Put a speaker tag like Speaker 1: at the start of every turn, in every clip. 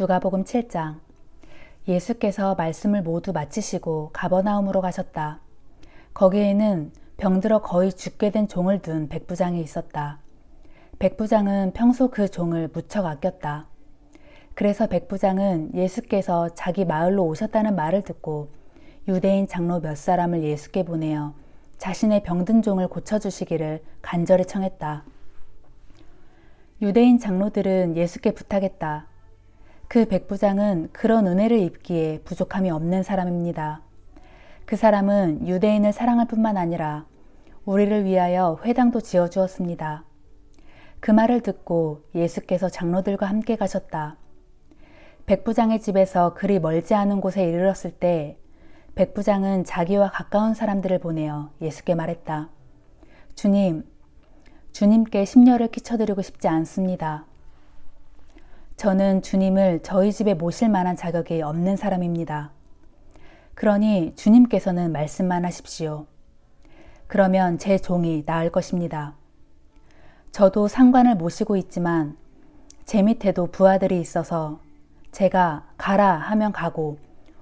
Speaker 1: 누가복음 7장. 예수께서 말씀을 모두 마치시고 가버나움으로 가셨다. 거기에는 병들어 거의 죽게 된 종을 둔 백부장이 있었다. 백부장은 평소 그 종을 무척 아꼈다. 그래서 백부장은 예수께서 자기 마을로 오셨다는 말을 듣고 유대인 장로 몇 사람을 예수께 보내어 자신의 병든 종을 고쳐주시기를 간절히 청했다. 유대인 장로들은 예수께 부탁했다. 그 백부장은 그런 은혜를 입기에 부족함이 없는 사람입니다. 그 사람은 유대인을 사랑할 뿐만 아니라 우리를 위하여 회당도 지어주었습니다. 그 말을 듣고 예수께서 장로들과 함께 가셨다. 백부장의 집에서 그리 멀지 않은 곳에 이르렀을 때 백부장은 자기와 가까운 사람들을 보내어 예수께 말했다. 주님께 심려를 끼쳐드리고 싶지 않습니다. 저는 주님을 저희 집에 모실 만한 자격이 없는 사람입니다. 그러니 주님께서는 말씀만 하십시오. 그러면 제 종이 나을 것입니다. 저도 상관을 모시고 있지만 제 밑에도 부하들이 있어서 제가 가라 하면 가고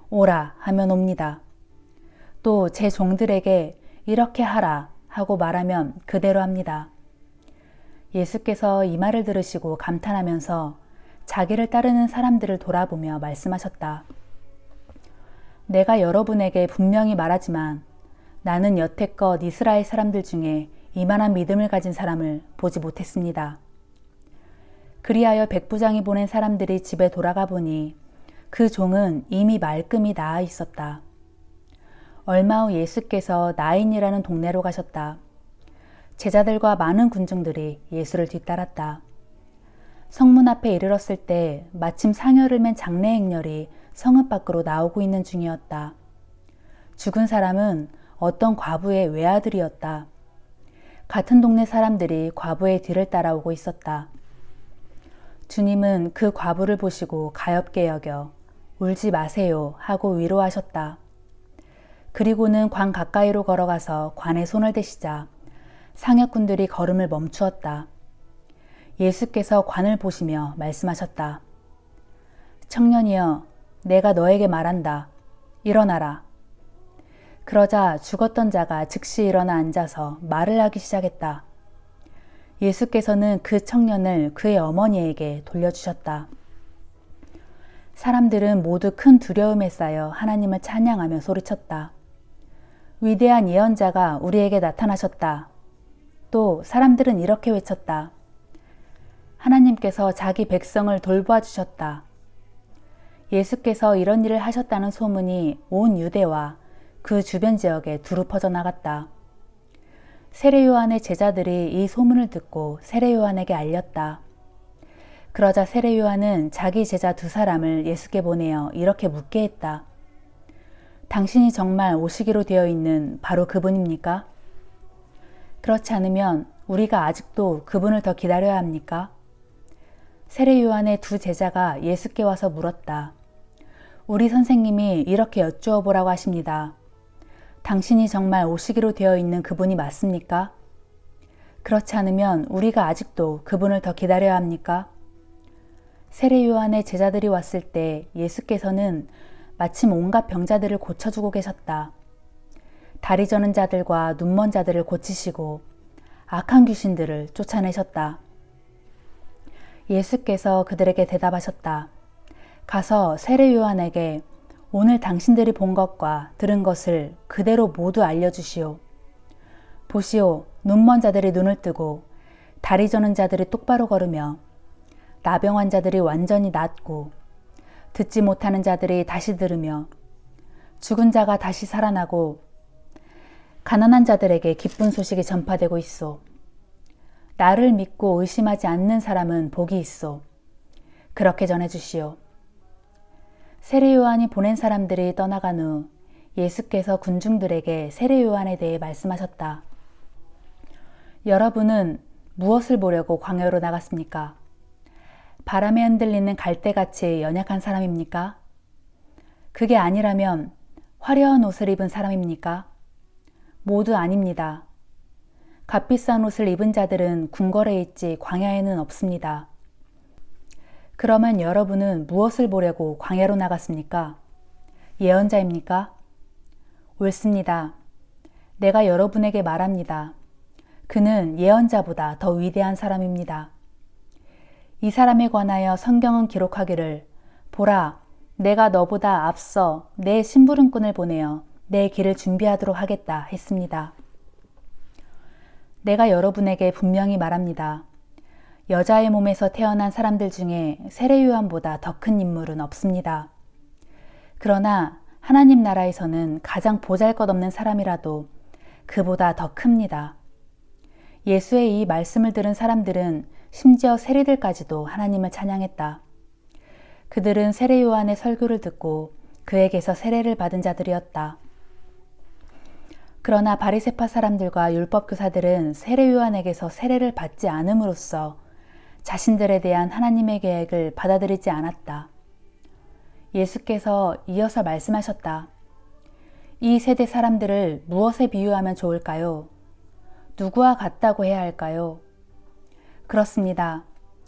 Speaker 1: 오라 하면 옵니다. 또 제 종들에게 이렇게 하라 하고 말하면 그대로 합니다. 예수께서 이 말을 들으시고 감탄하면서 자기를 따르는 사람들을 돌아보며 말씀하셨다. 내가 여러분에게 분명히 말하지만 나는 여태껏 이스라엘 사람들 중에 이만한 믿음을 가진 사람을 보지 못했습니다. 그리하여 백부장이 보낸 사람들이 집에 돌아가 보니 그 종은 이미 말끔히 나아 있었다. 얼마 후 예수께서 나인이라는 동네로 가셨다. 제자들과 많은 군중들이 예수를 뒤따랐다. 성문 앞에 이르렀을 때 마침 상여를 맨 장례 행렬이 성읍 밖으로 나오고 있는 중이었다. 죽은 사람은 어떤 과부의 외아들이었다. 같은 동네 사람들이 과부의 뒤를 따라오고 있었다. 주님은 그 과부를 보시고 가엾게 여겨 울지 마세요 하고 위로하셨다. 그리고는 관 가까이로 걸어가서 관에 손을 대시자 상역군들이 걸음을 멈추었다. 예수께서 관을 보시며 말씀하셨다. 청년이여, 내가 너에게 말한다. 일어나라. 그러자 죽었던 자가 즉시 일어나 앉아서 말을 하기 시작했다. 예수께서는 그 청년을 그의 어머니에게 돌려주셨다. 사람들은 모두 큰 두려움에 쌓여 하나님을 찬양하며 소리쳤다. 위대한 예언자가 우리에게 나타나셨다. 또 사람들은 이렇게 외쳤다. 하나님께서 자기 백성을 돌보아 주셨다. 예수께서 이런 일을 하셨다는 소문이 온 유대와 그 주변 지역에 두루 퍼져나갔다. 세례 요한의 제자들이 이 소문을 듣고 세례 요한에게 알렸다. 그러자 세례 요한은 자기 제자 2사람을 예수께 보내어 이렇게 묻게 했다. 당신이 정말 오시기로 되어 있는 바로 그분입니까? 그렇지 않으면 우리가 아직도 그분을 더 기다려야 합니까? 세례 요한의 2 제자가 예수께 와서 물었다. 우리 선생님이 이렇게 여쭈어 보라고 하십니다. 당신이 정말 오시기로 되어 있는 그분이 맞습니까? 그렇지 않으면 우리가 아직도 그분을 더 기다려야 합니까? 세례 요한의 제자들이 왔을 때 예수께서는 마침 온갖 병자들을 고쳐주고 계셨다. 다리 저는 자들과 눈먼 자들을 고치시고 악한 귀신들을 쫓아내셨다. 예수께서 그들에게 대답하셨다. 가서 세례 요한에게 오늘 당신들이 본 것과 들은 것을 그대로 모두 알려주시오. 보시오, 눈먼 자들이 눈을 뜨고 다리 저는 자들이 똑바로 걸으며 나병 환자들이 완전히 낫고 듣지 못하는 자들이 다시 들으며 죽은 자가 다시 살아나고 가난한 자들에게 기쁜 소식이 전파되고 있소. 나를 믿고 의심하지 않는 사람은 복이 있소. 그렇게 전해주시오. 세례 요한이 보낸 사람들이 떠나간 후 예수께서 군중들에게 세례 요한에 대해 말씀하셨다. 여러분은 무엇을 보려고 광야로 나갔습니까? 바람에 흔들리는 갈대같이 연약한 사람입니까? 그게 아니라면 화려한 옷을 입은 사람입니까? 모두 아닙니다. 값비싼 옷을 입은 자들은 궁궐에 있지 광야에는 없습니다. 그러면 여러분은 무엇을 보려고 광야로 나갔습니까? 예언자입니까? 옳습니다. 내가 여러분에게 말합니다. 그는 예언자보다 더 위대한 사람입니다. 이 사람에 관하여 성경은 기록하기를 보라, 내가 너보다 앞서 내 심부름꾼을 보내어 내 길을 준비하도록 하겠다 했습니다. 내가 여러분에게 분명히 말합니다. 여자의 몸에서 태어난 사람들 중에 세례 요한보다 더 큰 인물은 없습니다. 그러나 하나님 나라에서는 가장 보잘것없는 사람이라도 그보다 더 큽니다. 예수의 이 말씀을 들은 사람들은 심지어 세리들까지도 하나님을 찬양했다. 그들은 세례 요한의 설교를 듣고 그에게서 세례를 받은 자들이었다. 그러나 바리새파 사람들과 율법 교사들은 세례 요한에게서 세례를 받지 않음으로써 자신들에 대한 하나님의 계획을 받아들이지 않았다. 예수께서 이어서 말씀하셨다. 이 세대 사람들을 무엇에 비유하면 좋을까요? 누구와 같다고 해야 할까요? 그렇습니다.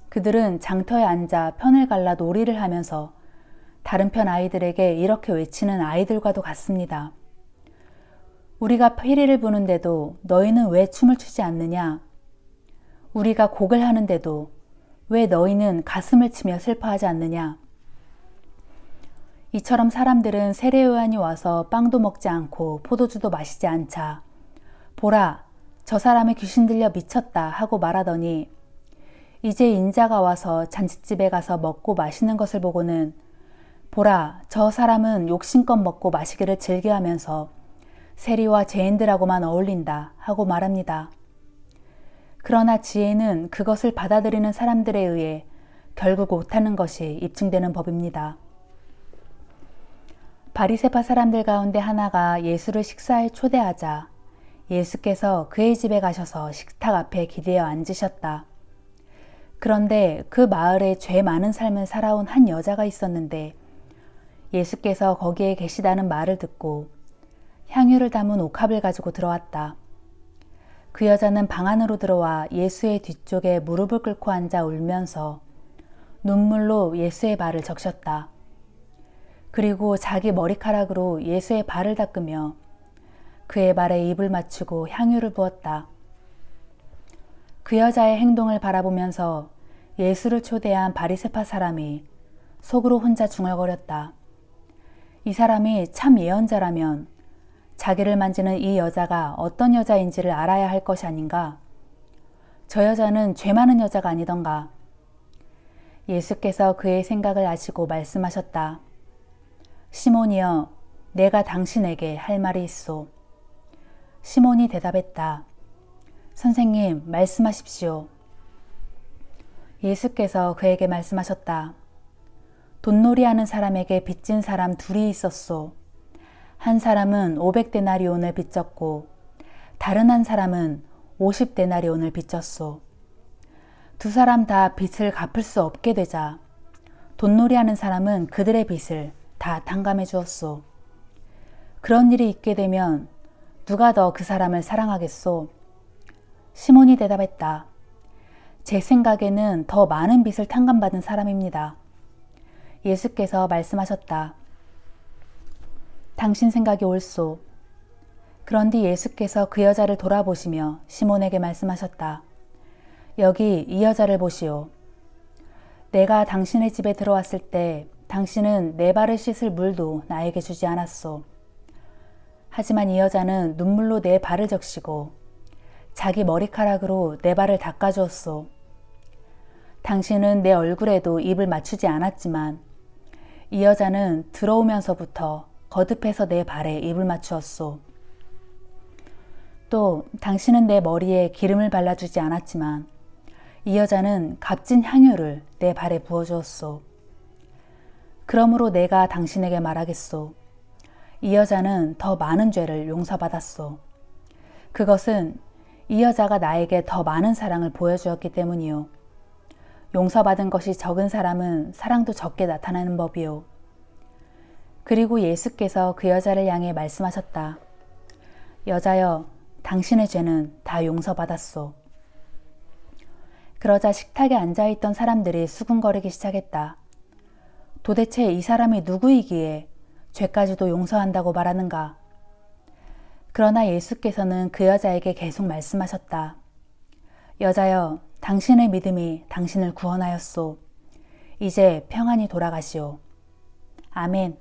Speaker 1: 그들은 장터에 앉아 편을 갈라 놀이를 하면서 다른 편 아이들에게 이렇게 외치는 아이들과도 같습니다. 우리가 피리를 부는데도 너희는 왜 춤을 추지 않느냐? 우리가 곡을 하는데도 왜 너희는 가슴을 치며 슬퍼하지 않느냐? 이처럼 사람들은 세례 요한이 와서 빵도 먹지 않고 포도주도 마시지 않자 보라, 저 사람이 귀신 들려 미쳤다 하고 말하더니 이제 인자가 와서 잔치집에 가서 먹고 마시는 것을 보고는 보라, 저 사람은 욕심껏 먹고 마시기를 즐겨하면서 세리와 죄인들하고만 어울린다 하고 말합니다. 그러나 지혜는 그것을 받아들이는 사람들에 의해 결국 옳다는 것이 입증되는 법입니다. 바리새파 사람들 가운데 하나가 예수를 식사에 초대하자 예수께서 그의 집에 가셔서 식탁 앞에 기대어 앉으셨다. 그런데 그 마을에 죄 많은 삶을 살아온 한 여자가 있었는데 예수께서 거기에 계시다는 말을 듣고 향유를 담은 옥합을 가지고 들어왔다. 그 여자는 방 안으로 들어와 예수의 뒤쪽에 무릎을 꿇고 앉아 울면서 눈물로 예수의 발을 적셨다. 그리고 자기 머리카락으로 예수의 발을 닦으며 그의 발에 입을 맞추고 향유를 부었다. 그 여자의 행동을 바라보면서 예수를 초대한 바리새파 사람이 속으로 혼자 중얼거렸다. 이 사람이 참 예언자라면 자기를 만지는 이 여자가 어떤 여자인지를 알아야 할 것이 아닌가? 저 여자는 죄 많은 여자가 아니던가? 예수께서 그의 생각을 아시고 말씀하셨다. 시몬이여, 내가 당신에게 할 말이 있소. 시몬이 대답했다. 선생님, 말씀하십시오. 예수께서 그에게 말씀하셨다. 돈놀이하는 사람에게 빚진 사람 둘이 있었소. 한 사람은 500데나리온을 빚졌고 다른 한 사람은 50데나리온을 빚졌소. 두 사람 다 빚을 갚을 수 없게 되자 돈놀이하는 사람은 그들의 빚을 다 탕감해 주었소. 그런 일이 있게 되면 누가 더 그 사람을 사랑하겠소? 시몬이 대답했다. 제 생각에는 더 많은 빚을 탕감받은 사람입니다. 예수께서 말씀하셨다. 당신 생각이 옳소. 그런 뒤 예수께서 그 여자를 돌아보시며 시몬에게 말씀하셨다. 여기 이 여자를 보시오. 내가 당신의 집에 들어왔을 때 당신은 내 발을 씻을 물도 나에게 주지 않았소. 하지만 이 여자는 눈물로 내 발을 적시고 자기 머리카락으로 내 발을 닦아주었소. 당신은 내 얼굴에도 입을 맞추지 않았지만 이 여자는 들어오면서부터 거듭해서 내 발에 입을 맞추었소. 또 당신은 내 머리에 기름을 발라주지 않았지만 이 여자는 값진 향유를 내 발에 부어주었소. 그러므로 내가 당신에게 말하겠소. 이 여자는 더 많은 죄를 용서받았소. 그것은 이 여자가 나에게 더 많은 사랑을 보여주었기 때문이요. 용서받은 것이 적은 사람은 사랑도 적게 나타나는 법이요. 그리고 예수께서 그 여자를 향해 말씀하셨다. 여자여, 당신의 죄는 다 용서받았소. 그러자 식탁에 앉아있던 사람들이 수군거리기 시작했다. 도대체 이 사람이 누구이기에 죄까지도 용서한다고 말하는가? 그러나 예수께서는 그 여자에게 계속 말씀하셨다. 여자여, 당신의 믿음이 당신을 구원하였소. 이제 평안히 돌아가시오. 아멘.